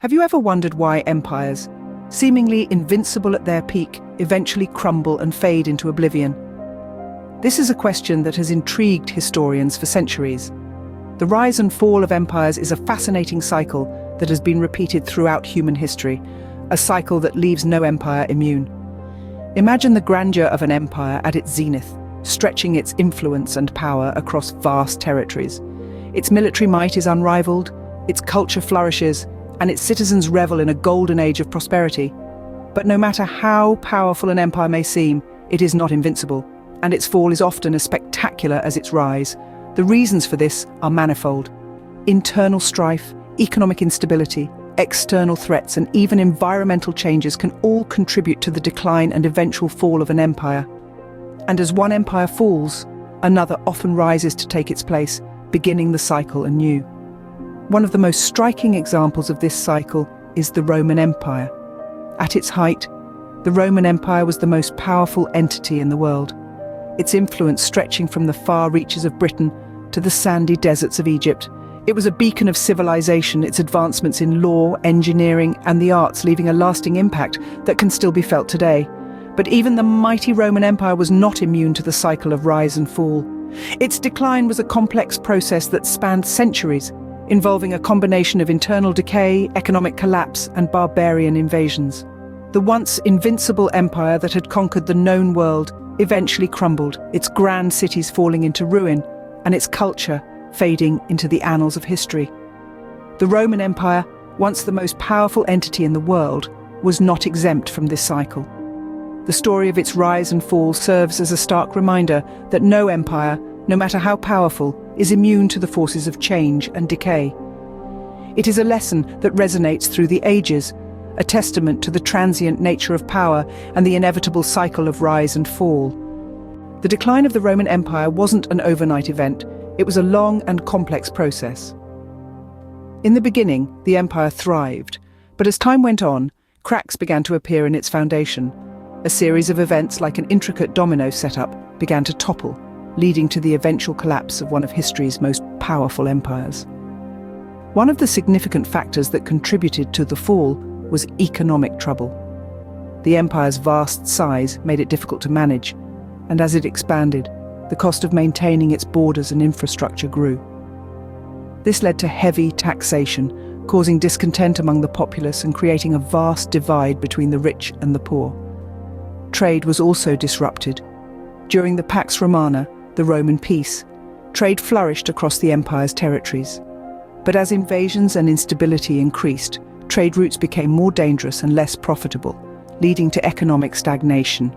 Have you ever wondered why empires, seemingly invincible at their peak, eventually crumble and fade into oblivion? This is a question that has intrigued historians for centuries. The rise and fall of empires is a fascinating cycle that has been repeated throughout human history, a cycle that leaves no empire immune. Imagine the grandeur of an empire at its zenith, stretching its influence and power across vast territories. Its military might is unrivaled, its culture flourishes, and its citizens revel in a golden age of prosperity. But no matter how powerful an empire may seem, it is not invincible, and its fall is often as spectacular as its rise. The reasons for this are manifold. Internal strife, economic instability, external threats, and even environmental changes can all contribute to the decline and eventual fall of an empire. And as one empire falls, another often rises to take its place, beginning the cycle anew. One of the most striking examples of this cycle is the Roman Empire. At its height, the Roman Empire was the most powerful entity in the world, its influence stretching from the far reaches of Britain to the sandy deserts of Egypt. It was a beacon of civilization, its advancements in law, engineering, and the arts leaving a lasting impact that can still be felt today. But even the mighty Roman Empire was not immune to the cycle of rise and fall. Its decline was a complex process that spanned centuries, involving a combination of internal decay, economic collapse, and barbarian invasions. The once invincible empire that had conquered the known world eventually crumbled, its grand cities falling into ruin, and its culture fading into the annals of history. The Roman Empire, once the most powerful entity in the world, was not exempt from this cycle. The story of its rise and fall serves as a stark reminder that no empire, no matter how powerful, is immune to the forces of change and decay. It is a lesson that resonates through the ages, a testament to the transient nature of power and the inevitable cycle of rise and fall. The decline of the Roman Empire wasn't an overnight event, it was a long and complex process. In the beginning, the empire thrived, but as time went on, cracks began to appear in its foundation. A series of events like an intricate domino setup began to topple, leading to the eventual collapse of one of history's most powerful empires. One of the significant factors that contributed to the fall was economic trouble. The empire's vast size made it difficult to manage, and as it expanded, the cost of maintaining its borders and infrastructure grew. This led to heavy taxation, causing discontent among the populace and creating a vast divide between the rich and the poor. Trade was also disrupted. During the Pax Romana, the Roman peace, trade flourished across the empire's territories. But as invasions and instability increased, trade routes became more dangerous and less profitable, leading to economic stagnation.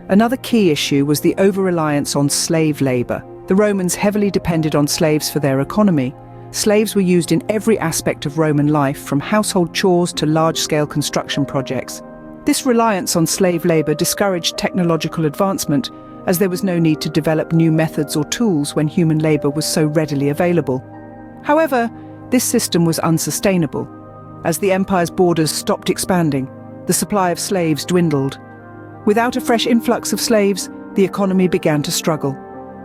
Another key issue was the over-reliance on slave labor. The Romans heavily depended on slaves for their economy. Slaves were used in every aspect of Roman life, from household chores to large-scale construction projects. This reliance on slave labor discouraged technological advancement, as there was no need to develop new methods or tools when human labor was so readily available. However, this system was unsustainable. As the empire's borders stopped expanding, the supply of slaves dwindled. Without a fresh influx of slaves, the economy began to struggle.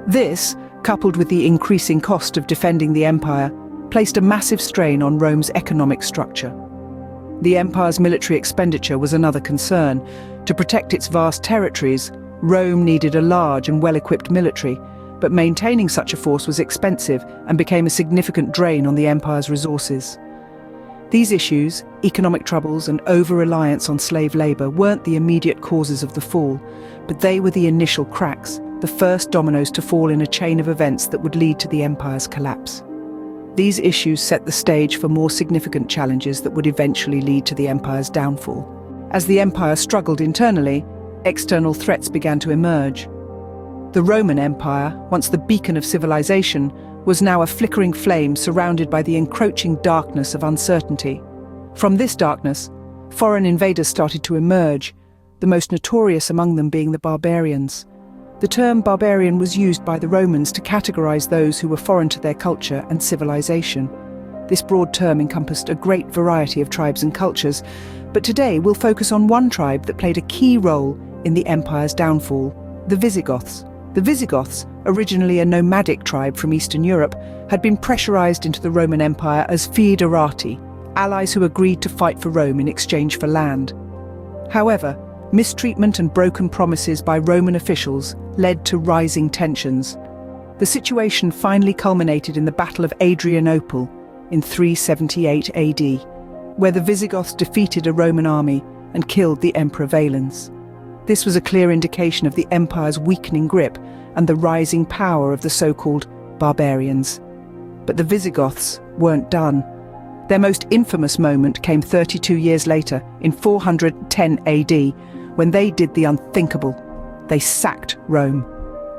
This, coupled with the increasing cost of defending the empire, placed a massive strain on Rome's economic structure. The empire's military expenditure was another concern. To protect its vast territories, Rome needed a large and well-equipped military, but maintaining such a force was expensive and became a significant drain on the empire's resources. These issues, economic troubles and over-reliance on slave labor, weren't the immediate causes of the fall, but they were the initial cracks, the first dominoes to fall in a chain of events that would lead to the empire's collapse. These issues set the stage for more significant challenges that would eventually lead to the empire's downfall. As the empire struggled internally, external threats began to emerge. The Roman Empire, once the beacon of civilization, was now a flickering flame surrounded by the encroaching darkness of uncertainty. From this darkness, foreign invaders started to emerge, the most notorious among them being the barbarians. The term barbarian was used by the Romans to categorize those who were foreign to their culture and civilization. This broad term encompassed a great variety of tribes and cultures, but today we'll focus on one tribe that played a key role in the empire's downfall: the Visigoths. The Visigoths, originally a nomadic tribe from Eastern Europe, had been pressurized into the Roman Empire as foederati, allies who agreed to fight for Rome in exchange for land. However, mistreatment and broken promises by Roman officials led to rising tensions. The situation finally culminated in the Battle of Adrianople in 378 AD, where the Visigoths defeated a Roman army and killed the Emperor Valens. This was a clear indication of the empire's weakening grip and the rising power of the so-called barbarians. But the Visigoths weren't done. Their most infamous moment came 32 years later, in 410 AD, when they did the unthinkable. They sacked Rome.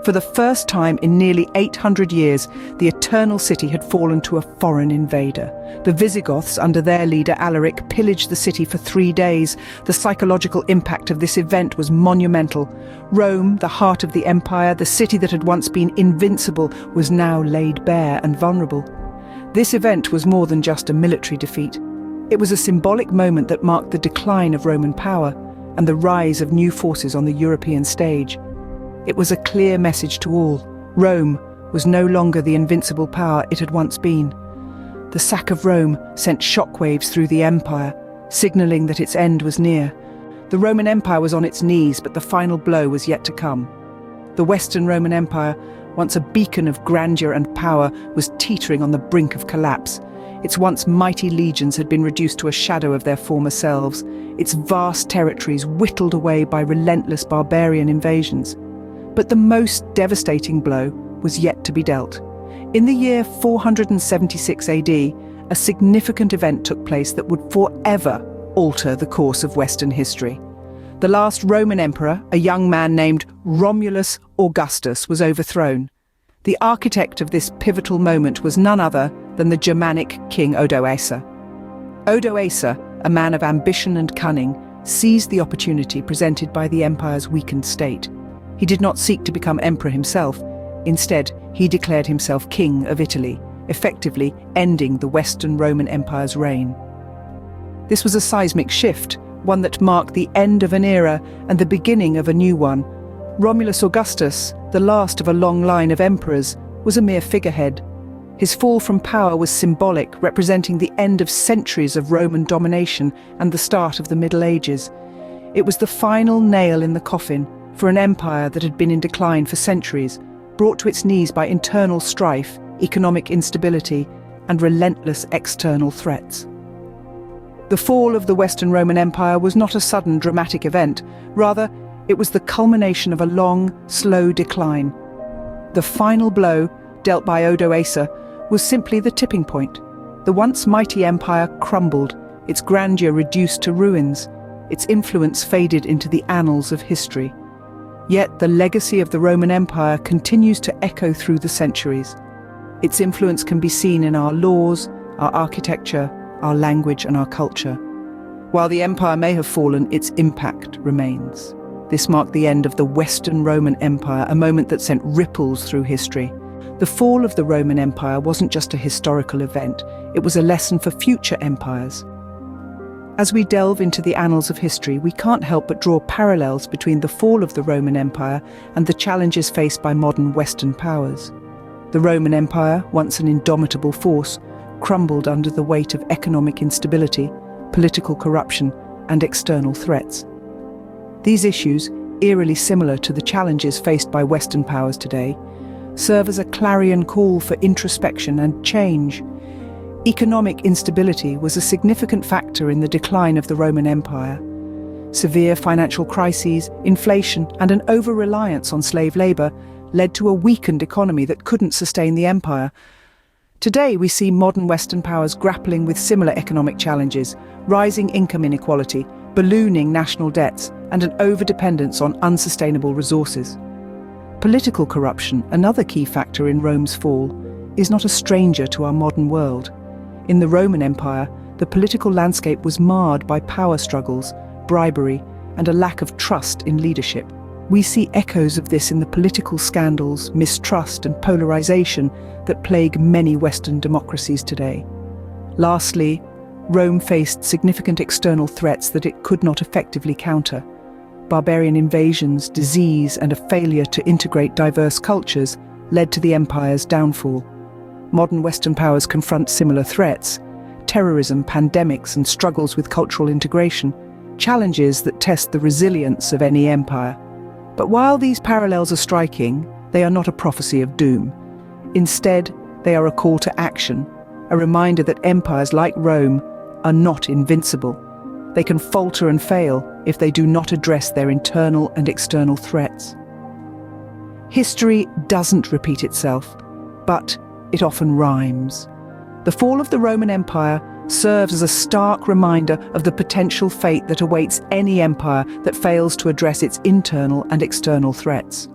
For the first time in nearly 800 years, the Eternal City had fallen to a foreign invader. The Visigoths, under their leader Alaric, pillaged the city for 3 days. The psychological impact of this event was monumental. Rome, the heart of the empire, the city that had once been invincible, was now laid bare and vulnerable. This event was more than just a military defeat. It was a symbolic moment that marked the decline of Roman power and the rise of new forces on the European stage. It was a clear message to all. Rome was no longer the invincible power it had once been. The sack of Rome sent shockwaves through the empire, signaling that its end was near. The Roman Empire was on its knees, but the final blow was yet to come. The Western Roman Empire, once a beacon of grandeur and power, was teetering on the brink of collapse. Its once mighty legions had been reduced to a shadow of their former selves, its vast territories whittled away by relentless barbarian invasions. But the most devastating blow was yet to be dealt. In the year 476 AD, a significant event took place that would forever alter the course of Western history. The last Roman emperor, a young man named Romulus Augustus, was overthrown. The architect of this pivotal moment was none other than the Germanic king Odoacer. Odoacer, a man of ambition and cunning, seized the opportunity presented by the empire's weakened state. He did not seek to become emperor himself. Instead, he declared himself king of Italy, effectively ending the Western Roman Empire's reign. This was a seismic shift, one that marked the end of an era and the beginning of a new one. Romulus Augustus, the last of a long line of emperors, was a mere figurehead. His fall from power was symbolic, representing the end of centuries of Roman domination and the start of the Middle Ages. It was the final nail in the coffin for an empire that had been in decline for centuries, brought to its knees by internal strife, economic instability, and relentless external threats. The fall of the Western Roman Empire was not a sudden dramatic event. Rather, it was the culmination of a long, slow decline. The final blow, dealt by Odoacer, was simply the tipping point. The once mighty empire crumbled, its grandeur reduced to ruins, its influence faded into the annals of history. Yet the legacy of the Roman Empire continues to echo through the centuries. Its influence can be seen in our laws, our architecture, our language, and our culture. While the empire may have fallen, its impact remains. This marked the end of the Western Roman Empire, a moment that sent ripples through history. The fall of the Roman Empire wasn't just a historical event, it was a lesson for future empires. As we delve into the annals of history, we can't help but draw parallels between the fall of the Roman Empire and the challenges faced by modern Western powers. The Roman Empire, once an indomitable force, crumbled under the weight of economic instability, political corruption, and external threats. These issues, eerily similar to the challenges faced by Western powers today, serve as a clarion call for introspection and change. Economic instability was a significant factor in the decline of the Roman Empire. Severe financial crises, inflation, and an over-reliance on slave labor led to a weakened economy that couldn't sustain the empire. Today, we see modern Western powers grappling with similar economic challenges: rising income inequality, ballooning national debts, and an overdependence on unsustainable resources. Political corruption, another key factor in Rome's fall, is not a stranger to our modern world. In the Roman Empire, the political landscape was marred by power struggles, bribery, and a lack of trust in leadership. We see echoes of this in the political scandals, mistrust, and polarization that plague many Western democracies today. Lastly, Rome faced significant external threats that it could not effectively counter. Barbarian invasions, disease, and a failure to integrate diverse cultures led to the empire's downfall. Modern Western powers confront similar threats. terrorism, pandemics, and struggles with cultural integration, challenges that test the resilience of any empire. But while these parallels are striking, they are not a prophecy of doom. Instead, they are a call to action, a reminder that empires like Rome are not invincible. They can falter and fail if they do not address their internal and external threats. History doesn't repeat itself, but it often rhymes. The fall of the Roman Empire serves as a stark reminder of the potential fate that awaits any empire that fails to address its internal and external threats.